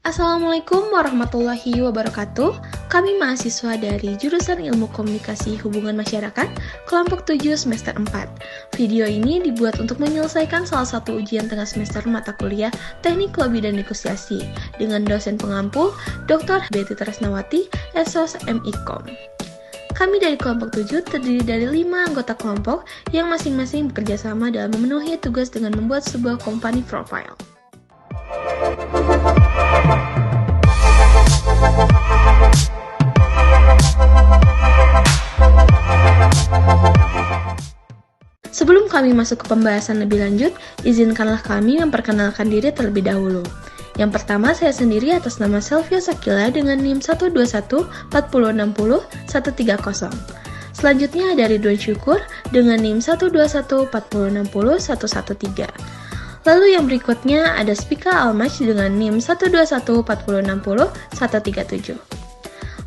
Assalamualaikum warahmatullahi wabarakatuh. Kami mahasiswa dari jurusan Ilmu Komunikasi Hubungan Masyarakat, kelompok 7 semester 4. Video ini dibuat untuk menyelesaikan salah satu ujian tengah semester mata kuliah Teknik Lobby dan Negosiasi dengan dosen pengampu Dr. Betty Tresnawati, Esos MIKOM. Kami dari kelompok 7 terdiri dari 5 anggota kelompok yang masing-masing bekerja sama dalam memenuhi tugas dengan membuat sebuah company profile. Sebelum kami masuk ke pembahasan lebih lanjut, izinkanlah kami memperkenalkan diri terlebih dahulu. Yang pertama, saya sendiri atas nama Selvia Sakila dengan NIM 1214060-130. Selanjutnya ada Ridwan Syukur dengan NIM 1214060-113. Lalu yang berikutnya ada Spika Almaj dengan NIM 1214060-137.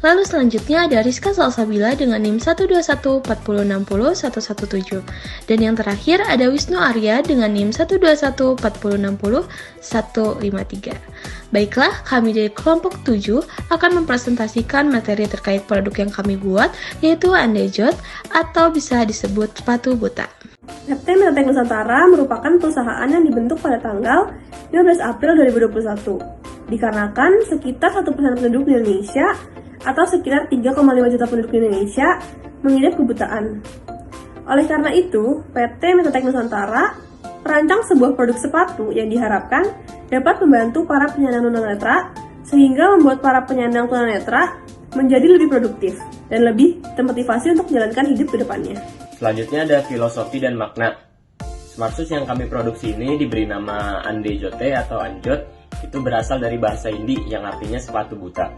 Lalu selanjutnya ada Rizka Salsabila dengan NIM 1214060-117. Dan yang terakhir ada Wisnu Arya dengan NIM 1214060-153. Baiklah, kami dari kelompok 7 akan mempresentasikan materi terkait produk yang kami buat, yaitu Andejot atau bisa disebut sepatu buta. PT Metetek Nusantara merupakan perusahaan yang dibentuk pada tanggal 15 April 2021. Dikarenakan sekitar 1% penduduk di Indonesia atau sekitar 3,5 juta penduduk di Indonesia mengidap kebutaan. Oleh karena itu, PT Metetek Nusantara merancang sebuah produk sepatu yang diharapkan dapat membantu para penyandang tunanetra sehingga membuat para penyandang tunanetra menjadi lebih produktif dan lebih termotivasi untuk menjalankan hidup ke depannya. Selanjutnya ada filosofi dan makna. Smart Shoes yang kami produksi ini diberi nama Andejote atau Anjot, itu berasal dari bahasa Hindi yang artinya sepatu buta.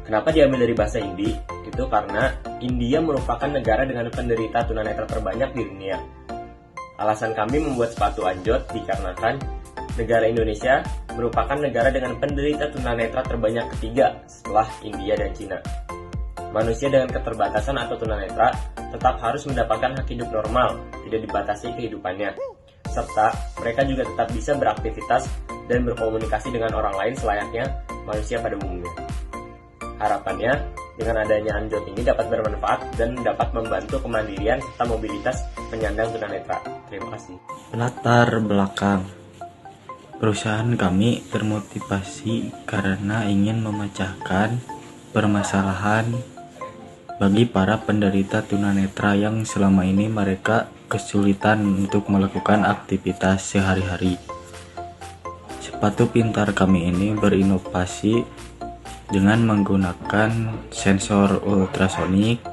Kenapa diambil dari bahasa Hindi? Itu karena India merupakan negara dengan penderita tunanetra terbanyak di dunia. Alasan kami membuat sepatu Anjot dikarenakan negara Indonesia merupakan negara dengan penderita tunanetra terbanyak ketiga setelah India dan Cina. Manusia dengan keterbatasan atau tunanetra tetap harus mendapatkan hak hidup normal, tidak dibatasi kehidupannya. Serta mereka juga tetap bisa beraktivitas dan berkomunikasi dengan orang lain selayaknya manusia pada umumnya. Harapannya, dengan adanya Anjot ini dapat bermanfaat dan dapat membantu kemandirian serta mobilitas penyandang tunanetra. Terima kasih. Latar belakang perusahaan kami termotivasi karena ingin memecahkan permasalahan bagi para penderita tunanetra yang selama ini mereka kesulitan untuk melakukan aktivitas sehari-hari. Sepatu pintar kami ini berinovasi dengan menggunakan sensor ultrasonik,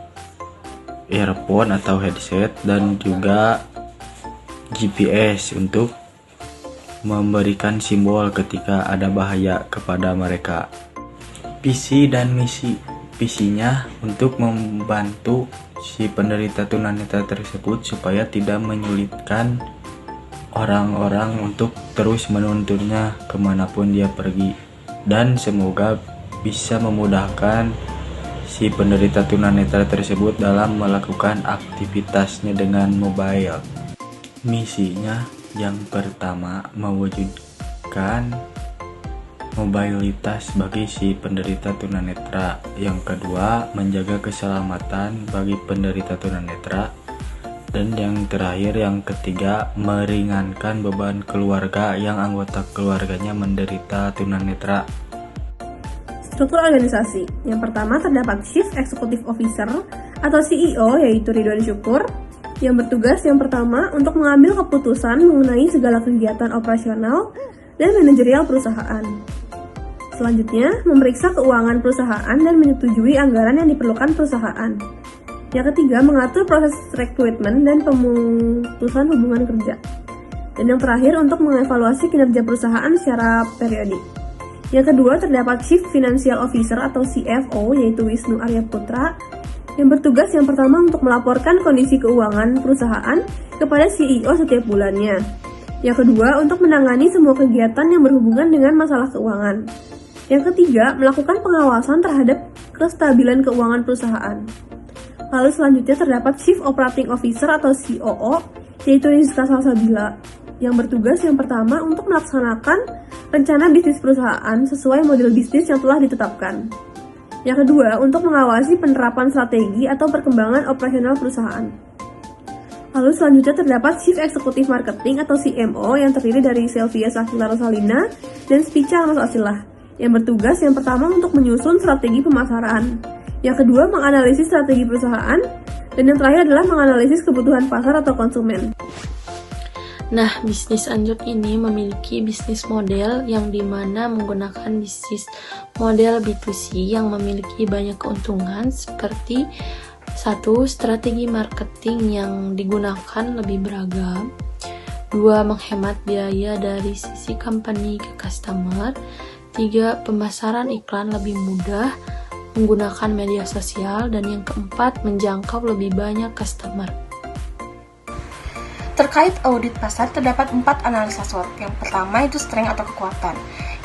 earphone atau headset, dan juga GPS untuk memberikan simbol ketika ada bahaya kepada mereka. Visi dan misi. Visinya untuk membantu si penderita tunanetra tersebut supaya tidak menyulitkan orang-orang untuk terus menuntunnya kemanapun dia pergi, dan semoga bisa memudahkan si penderita tunanetra tersebut dalam melakukan aktivitasnya dengan mobile. Misinya yang pertama mewujudkan mobilitas bagi si penderita tunanetra. Yang kedua, menjaga keselamatan bagi penderita tunanetra. Dan yang terakhir, yang ketiga, meringankan beban keluarga yang anggota keluarganya menderita tunanetra. Struktur organisasi. Yang pertama terdapat Chief Executive Officer atau CEO yaitu Ridwan Syukur yang bertugas yang pertama untuk mengambil keputusan mengenai segala kegiatan operasional dan manajerial perusahaan. Selanjutnya, memeriksa keuangan perusahaan dan menyetujui anggaran yang diperlukan perusahaan. Yang ketiga, mengatur proses rekrutmen dan pemutusan hubungan kerja. Dan yang terakhir, untuk mengevaluasi kinerja perusahaan secara periodik. Yang kedua, terdapat Chief Financial Officer atau CFO yaitu Wisnu Arya Putra yang bertugas yang pertama untuk melaporkan kondisi keuangan perusahaan kepada CEO setiap bulannya. Yang kedua, untuk menangani semua kegiatan yang berhubungan dengan masalah keuangan. Yang ketiga, melakukan pengawasan terhadap kestabilan keuangan perusahaan. Lalu selanjutnya terdapat Chief Operating Officer atau COO, yaitu Rizka Salsabila, yang bertugas yang pertama untuk melaksanakan rencana bisnis perusahaan sesuai model bisnis yang telah ditetapkan. Yang kedua, untuk mengawasi penerapan strategi atau perkembangan operasional perusahaan. Lalu selanjutnya terdapat Chief Executive Marketing atau CMO yang terdiri dari Sylvia Sakila Rosalina dan Spica Amos Asilah, yang bertugas yang pertama untuk menyusun strategi pemasaran, yang kedua menganalisis strategi perusahaan, dan yang terakhir adalah menganalisis kebutuhan pasar atau konsumen. Nah, bisnis Anjot ini memiliki bisnis model yang dimana menggunakan bisnis model B2C yang memiliki banyak keuntungan seperti 1. Strategi marketing yang digunakan lebih beragam. 2. Menghemat biaya dari sisi company ke customer. 3. Pemasaran iklan lebih mudah menggunakan media sosial. Dan yang keempat, menjangkau lebih banyak customer. Terkait audit pasar, terdapat 4 analisa SWOT. Yang pertama itu strength atau kekuatan,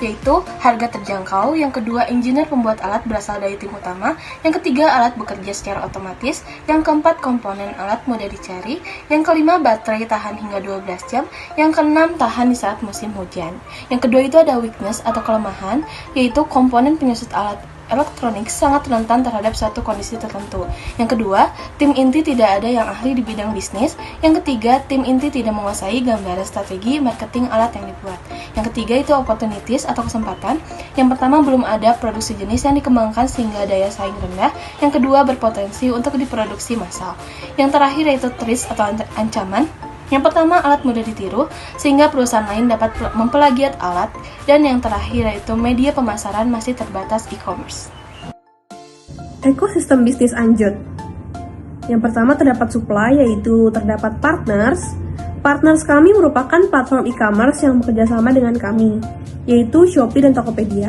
yaitu harga terjangkau. Yang kedua, engineer pembuat alat berasal dari tim utama. Yang ketiga, alat bekerja secara otomatis. Yang keempat, komponen alat mudah dicari. Yang kelima, baterai tahan hingga 12 jam. Yang keenam, tahan di saat musim hujan. Yang kedua itu ada weakness atau kelemahan, yaitu komponen penyusut alat elektronik sangat rentan terhadap suatu kondisi tertentu. Yang kedua, tim inti tidak ada yang ahli di bidang bisnis. Yang ketiga, tim inti tidak menguasai gambaran strategi marketing alat yang dibuat. Yang ketiga itu opportunities atau kesempatan. Yang pertama, belum ada produksi jenis yang dikembangkan sehingga daya saing rendah. Yang kedua, berpotensi untuk diproduksi massal. Yang terakhir yaitu threats atau ancaman. Yang pertama, alat mudah ditiru, sehingga perusahaan lain dapat mempelagiat alat. Dan yang terakhir yaitu media pemasaran masih terbatas e-commerce. Ekosistem bisnis Anjot. Yang pertama terdapat supply, yaitu terdapat partners. Partners kami merupakan platform e-commerce yang bekerjasama dengan kami, yaitu Shopee dan Tokopedia.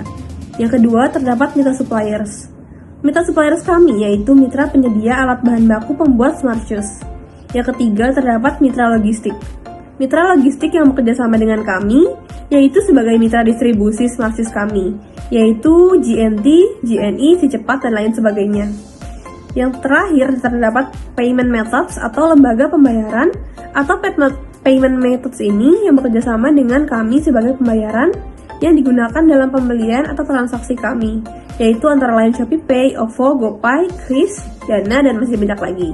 Yang kedua terdapat mitra suppliers. Mitra suppliers kami yaitu mitra penyedia alat bahan baku pembuat smart shoes. Yang ketiga terdapat mitra logistik. Mitra logistik yang bekerjasama dengan kami yaitu sebagai mitra distribusi smart shoes kami, yaitu GNT, GNI, Si Cepat, dan lain sebagainya. Yang terakhir terdapat payment methods atau lembaga pembayaran atau payment methods ini yang bekerjasama dengan kami sebagai pembayaran yang digunakan dalam pembelian atau transaksi kami, yaitu antara lain ShopeePay, OVO, GoPay, Kris, Dana, dan masih banyak lagi.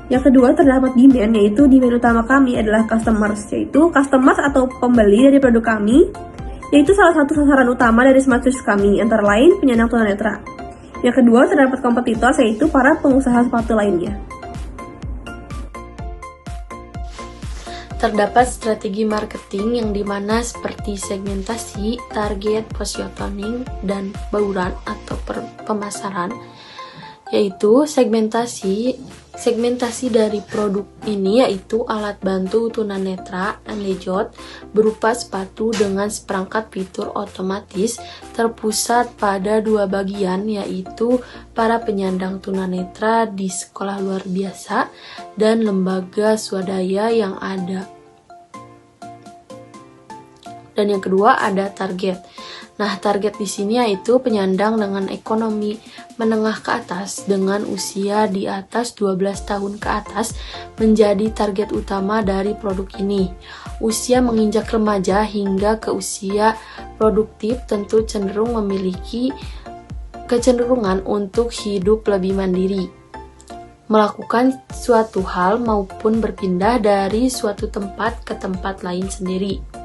Yang kedua terdapat demand, yaitu demand utama kami adalah customers, yaitu customers atau pembeli dari produk kami, yaitu salah satu sasaran utama dari smart shoes kami, antara lain penyandang tunanetra. Yang kedua terdapat kompetitor, yaitu para pengusaha sepatu lainnya. Terdapat strategi marketing yang dimana seperti segmentasi, target, positioning, dan bauran atau pemasaran, yaitu segmentasi dari produk ini yaitu alat bantu tunanetra Andejot berupa sepatu dengan seperangkat fitur otomatis terpusat pada 2 bagian, yaitu para penyandang tunanetra di sekolah luar biasa dan lembaga swadaya yang ada. Dan yang kedua ada target. Nah, target di sini yaitu penyandang dengan ekonomi menengah ke atas dengan usia di atas 12 tahun ke atas menjadi target utama dari produk ini. Usia menginjak remaja hingga ke usia produktif tentu cenderung memiliki kecenderungan untuk hidup lebih mandiri, melakukan suatu hal maupun berpindah dari suatu tempat ke tempat lain sendiri.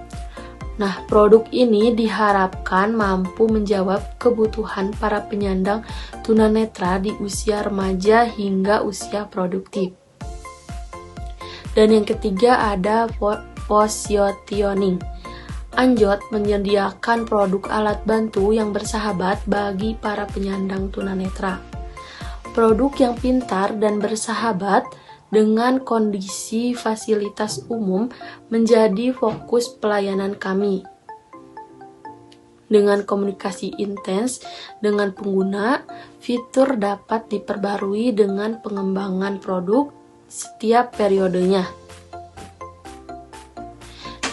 Nah, produk ini diharapkan mampu menjawab kebutuhan para penyandang tunanetra di usia remaja hingga usia produktif. Dan yang ketiga ada positioning. Anjot menyediakan produk alat bantu yang bersahabat bagi para penyandang tunanetra. Produk yang pintar dan bersahabat dengan kondisi fasilitas umum menjadi fokus pelayanan kami. Dengan komunikasi intens dengan pengguna, fitur dapat diperbarui dengan pengembangan produk setiap periodenya.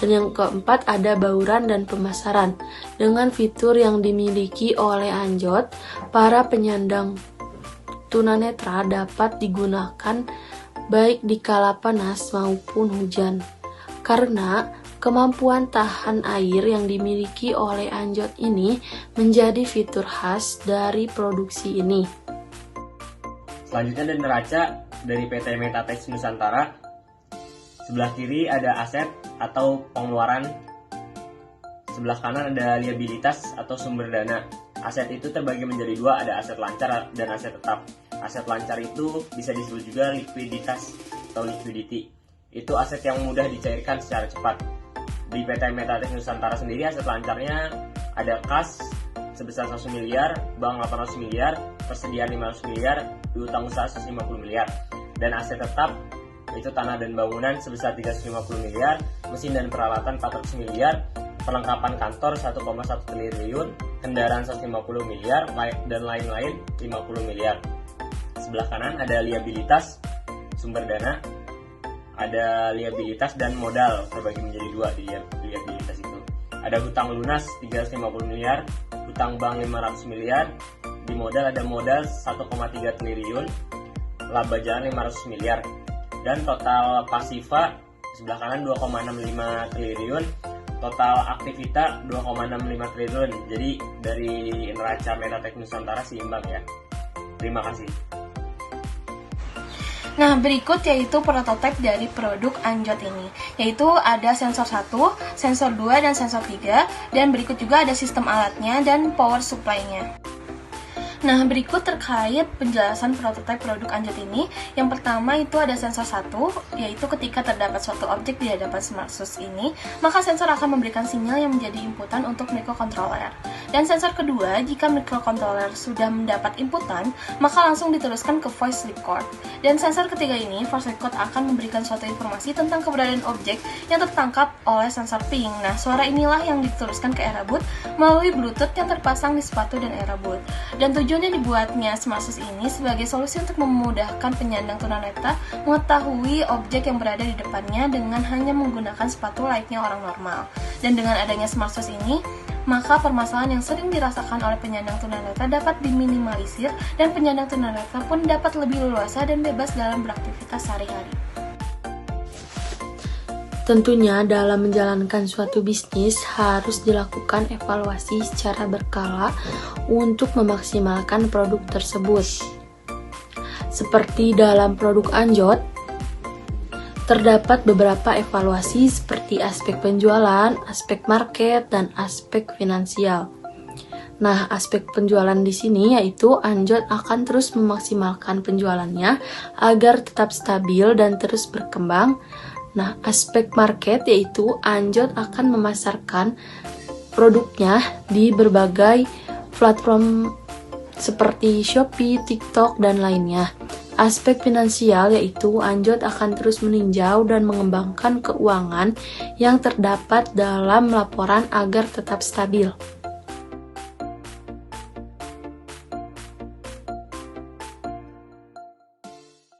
Dan yang keempat ada bauran dan pemasaran. Dengan fitur yang dimiliki oleh Anjot, para penyandang tunanetra dapat digunakan baik di kala panas maupun hujan, karena kemampuan tahan air yang dimiliki oleh Anjot ini menjadi fitur khas dari produksi ini. Selanjutnya ada neraca dari PT Metatex Nusantara. Sebelah kiri ada aset atau pengeluaran, sebelah kanan ada liabilitas atau sumber dana. Aset itu terbagi menjadi dua, ada aset lancar dan aset tetap. Aset lancar itu bisa disebut juga likuiditas atau liquidity. Itu aset yang mudah dicairkan secara cepat. Di PT Metatex Nusantara sendiri aset lancarnya ada kas sebesar 100 miliar, bank 800 miliar, persediaan 500 miliar, piutang usaha 150 miliar. Dan aset tetap itu tanah dan bangunan sebesar 350 miliar, mesin dan peralatan 400 miliar, perlengkapan kantor 1,1 triliun, kendaraan 150 miliar, dan lain-lain 50 miliar. Sebelah kanan ada liabilitas, sumber dana, ada liabilitas dan modal terbagi menjadi dua di liabilitas itu. Ada hutang lunas 350 miliar, hutang bank 500 miliar, di modal ada modal 1,3 triliun, laba jalan 500 miliar, dan total pasifa sebelah kanan 2,65 triliun, total aktivita 2,65 triliun. Jadi dari neraca Metatex Nusantara seimbang ya. Terima kasih. Nah, berikut yaitu prototipe dari produk Anjot ini, yaitu ada sensor 1, sensor 2, dan sensor 3, dan berikut juga ada sistem alatnya dan power supply-nya. Nah, berikut terkait penjelasan prototipe produk Anjot ini. Yang pertama itu ada sensor 1, yaitu ketika terdapat suatu objek di hadapan SmartSUS ini, maka sensor akan memberikan sinyal yang menjadi inputan untuk microcontroller. Dan sensor kedua, jika microcontroller sudah mendapat inputan, maka langsung diteruskan ke voice record. Dan sensor ketiga ini, voice record akan memberikan suatu informasi tentang keberadaan objek yang tertangkap oleh sensor ping. Nah, suara inilah yang diteruskan ke earbud melalui Bluetooth yang terpasang di sepatu dan earbud. Dan tujuannya dibuatnya SmartSUS ini sebagai solusi untuk memudahkan penyandang tunanetra mengetahui objek yang berada di depannya dengan hanya menggunakan sepatu layaknya orang normal. Dan dengan adanya SmartSUS ini, maka permasalahan yang sering dirasakan oleh penyandang tunanetra dapat diminimalisir dan penyandang tunanetra pun dapat lebih leluasa dan bebas dalam beraktivitas sehari-hari. Tentunya dalam menjalankan suatu bisnis harus dilakukan evaluasi secara berkala untuk memaksimalkan produk tersebut. Seperti dalam produk Anjot, terdapat beberapa evaluasi seperti aspek penjualan, aspek market, dan aspek finansial. Nah, aspek penjualan di sini yaitu Anjot akan terus memaksimalkan penjualannya agar tetap stabil dan terus berkembang. Nah, aspek market yaitu Anjot akan memasarkan produknya di berbagai platform seperti Shopee, TikTok, dan lainnya. Aspek finansial yaitu Anjot akan terus meninjau dan mengembangkan keuangan yang terdapat dalam laporan agar tetap stabil.